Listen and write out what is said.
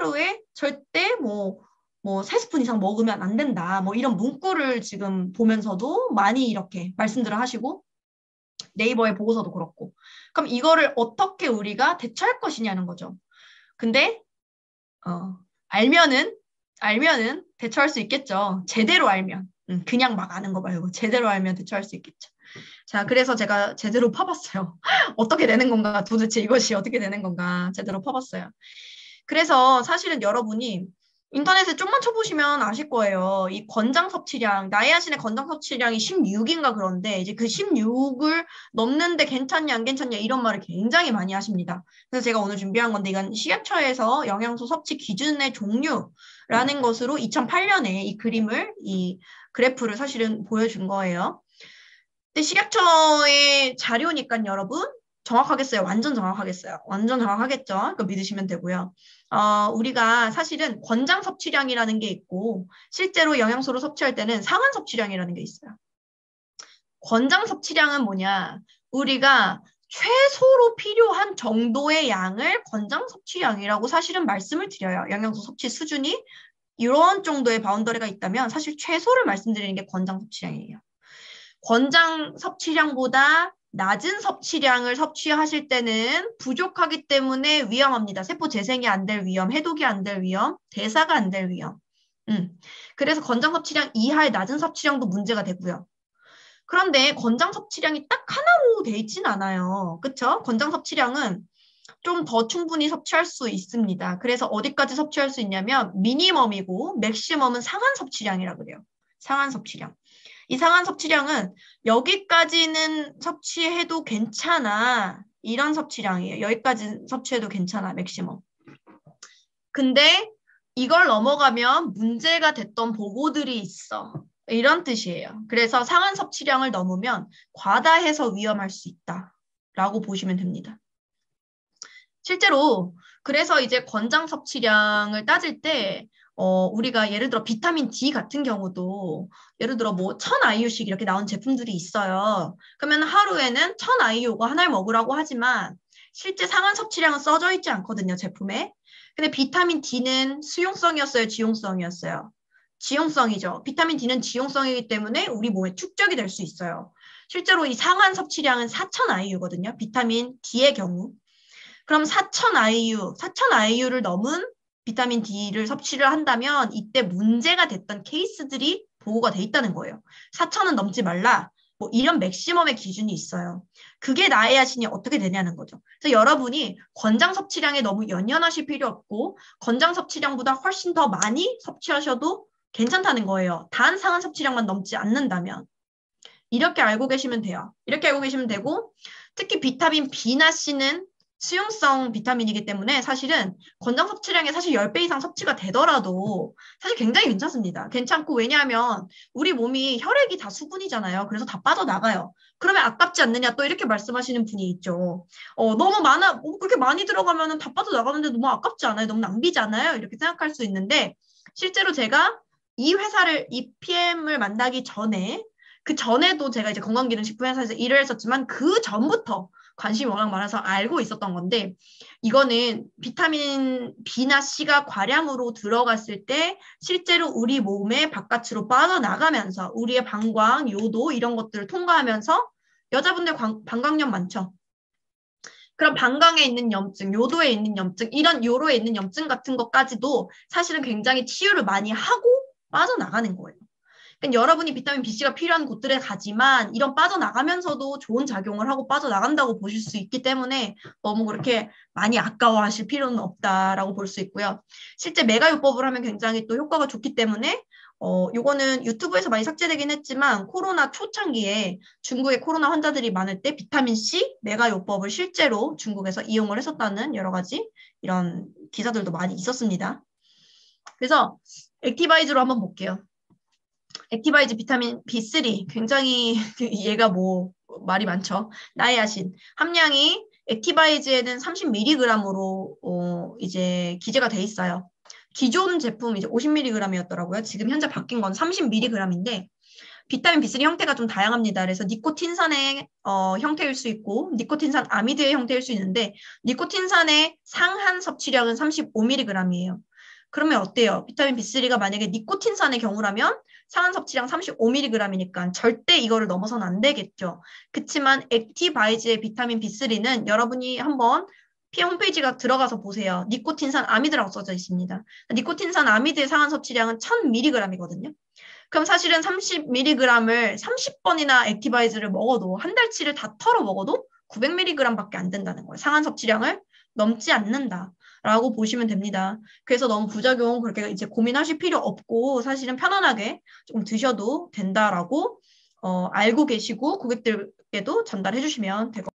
하루에 절대 뭐 3스푼 이상 먹으면 안 된다. 뭐 이런 문구를 지금 보면서도 많이 이렇게 말씀들을 하시고 네이버의 보고서도 그렇고. 그럼 이거를 어떻게 우리가 대처할 것이냐는 거죠. 근데 알면은 대처할 수 있겠죠. 제대로 알면. 그냥 막 아는 거 말고 제대로 알면 대처할 수 있겠죠. 자, 그래서 제가 제대로 파봤어요. 어떻게 되는 건가, 도대체 이것이 어떻게 되는 건가, 제대로 파봤어요. 그래서 사실은 여러분이 인터넷에 좀만 쳐보시면 아실 거예요. 이 권장 섭취량, 나이아신의 권장 섭취량이 16인가 그런데 이제 그 16을 넘는데 괜찮냐 안 괜찮냐 이런 말을 굉장히 많이 하십니다. 그래서 제가 오늘 준비한 건데 이건 식약처에서 영양소 섭취 기준의 종류라는 것으로 2008년에 이 그림을, 이 그래프를 사실은 보여준 거예요. 근데 식약처의 자료니까 여러분 정확하겠어요. 완전 정확하겠어요. 완전 정확하겠죠. 그거 믿으시면 되고요. 우리가 사실은 권장 섭취량이라는 게 있고 실제로 영양소를 섭취할 때는 상한 섭취량이라는 게 있어요. 권장 섭취량은 뭐냐? 우리가 최소로 필요한 정도의 양을 권장 섭취량이라고 사실은 말씀을 드려요. 영양소 섭취 수준이 이런 정도의 바운더리가 있다면 사실 최소를 말씀드리는 게 권장 섭취량이에요. 권장 섭취량보다 낮은 섭취량을 섭취하실 때는 부족하기 때문에 위험합니다. 세포 재생이 안 될 위험, 해독이 안 될 위험, 대사가 안 될 위험. 그래서 권장 섭취량 이하의 낮은 섭취량도 문제가 되고요. 그런데 권장 섭취량이 딱 하나로 돼 있진 않아요. 그렇죠? 권장 섭취량은 좀 더 충분히 섭취할 수 있습니다. 그래서 어디까지 섭취할 수 있냐면 미니멈이고 맥시멈은 상한 섭취량이라고 그래요. 상한 섭취량. 이 상한 섭취량은 여기까지는 섭취해도 괜찮아. 이런 섭취량이에요. 여기까지 섭취해도 괜찮아. 맥시멈. 근데 이걸 넘어가면 문제가 됐던 보고들이 있어. 이런 뜻이에요. 그래서 상한 섭취량을 넘으면 과다해서 위험할 수 있다라고 보시면 됩니다. 실제로 그래서 이제 권장 섭취량을 따질 때 우리가 예를 들어 비타민 D 같은 경우도 예를 들어 뭐 1000IU씩 이렇게 나온 제품들이 있어요. 그러면 하루에는 1000IU가 하나를 먹으라고 하지만 실제 상한 섭취량은 써져 있지 않거든요, 제품에. 근데 비타민 D는 수용성이었어요, 지용성이었어요? 지용성이죠. 비타민 D는 지용성이기 때문에 우리 몸에 축적이 될 수 있어요. 실제로 이 상한 섭취량은 4000IU거든요, 비타민 D의 경우. 그럼 4000IU를 넘은 비타민 D를 섭취를 한다면 이때 문제가 됐던 케이스들이 보고가 돼 있다는 거예요. 4000은 넘지 말라. 뭐 이런 맥시멈의 기준이 있어요. 그게 나이아신이 어떻게 되냐는 거죠. 그래서 여러분이 권장 섭취량에 너무 연연하실 필요 없고 권장 섭취량보다 훨씬 더 많이 섭취하셔도 괜찮다는 거예요. 단 상한 섭취량만 넘지 않는다면. 이렇게 알고 계시면 돼요. 이렇게 알고 계시면 되고 특히 비타민 B나 C는 수용성 비타민이기 때문에 사실은 권장 섭취량의 사실 10배 이상 섭취가 되더라도 사실 굉장히 괜찮습니다. 괜찮고 왜냐하면 우리 몸이 혈액이 다 수분이잖아요. 그래서 다 빠져나가요. 그러면 아깝지 않느냐 또 이렇게 말씀하시는 분이 있죠. 너무 많아, 그렇게 많이 들어가면 다 빠져나가는데 너무 아깝지 않아요? 너무 낭비잖아요? 이렇게 생각할 수 있는데 실제로 제가 이 회사를, 이 PM을 만나기 전에 그 전에도 제가 이제 건강기능식품회사에서 일을 했었지만 그 전부터 관심이 워낙 많아서 알고 있었던 건데 이거는 비타민 B나 C가 과량으로 들어갔을 때 실제로 우리 몸의 바깥으로 빠져나가면서 우리의 방광, 요도 이런 것들을 통과하면서 여자분들 방광염 많죠. 그럼 방광에 있는 염증, 요도에 있는 염증, 이런 요로에 있는 염증 같은 것까지도 사실은 굉장히 치유를 많이 하고 빠져나가는 거예요. 그러니까 여러분이 비타민 BC가 필요한 곳들에 가지만 이런 빠져나가면서도 좋은 작용을 하고 빠져나간다고 보실 수 있기 때문에 너무 그렇게 많이 아까워하실 필요는 없다라고 볼 수 있고요. 실제 메가요법을 하면 굉장히 또 효과가 좋기 때문에 요거는 유튜브에서 많이 삭제되긴 했지만 코로나 초창기에 중국에 코로나 환자들이 많을 때 비타민C 메가요법을 실제로 중국에서 이용을 했었다는 여러 가지 이런 기사들도 많이 있었습니다. 그래서 액티바이즈로 한번 볼게요. 액티바이즈 비타민 B3 굉장히 얘가 뭐 말이 많죠. 나이아신 함량이 액티바이즈에는 30mg으로 이제 기재가 돼 있어요. 기존 제품 이제 50mg이었더라고요. 지금 현재 바뀐 건 30mg인데 비타민 B3 형태가 좀 다양합니다. 그래서 니코틴산의 형태일 수 있고 니코틴산 아미드의 형태일 수 있는데 니코틴산의 상한 섭취량은 35mg이에요. 그러면 어때요? 비타민 B3가 만약에 니코틴산의 경우라면 상한 섭취량 35mg이니까 절대 이거를 넘어서는 안 되겠죠. 그치만 액티바이즈의 비타민 B3는 여러분이 한번 피해 홈페이지가 들어가서 보세요. 니코틴산 아미드라고 써져 있습니다. 니코틴산 아미드의 상한 섭취량은 1000mg이거든요. 그럼 사실은 30mg을 30번이나 액티바이즈를 먹어도 한 달치를 다 털어 먹어도 900mg밖에 안 된다는 거예요. 상한 섭취량을 넘지 않는다라고 보시면 됩니다. 그래서 너무 부작용 그렇게 이제 고민하실 필요 없고 사실은 편안하게 좀 드셔도 된다라고 알고 계시고 고객들께도 전달해 주시면 될 것 같아요.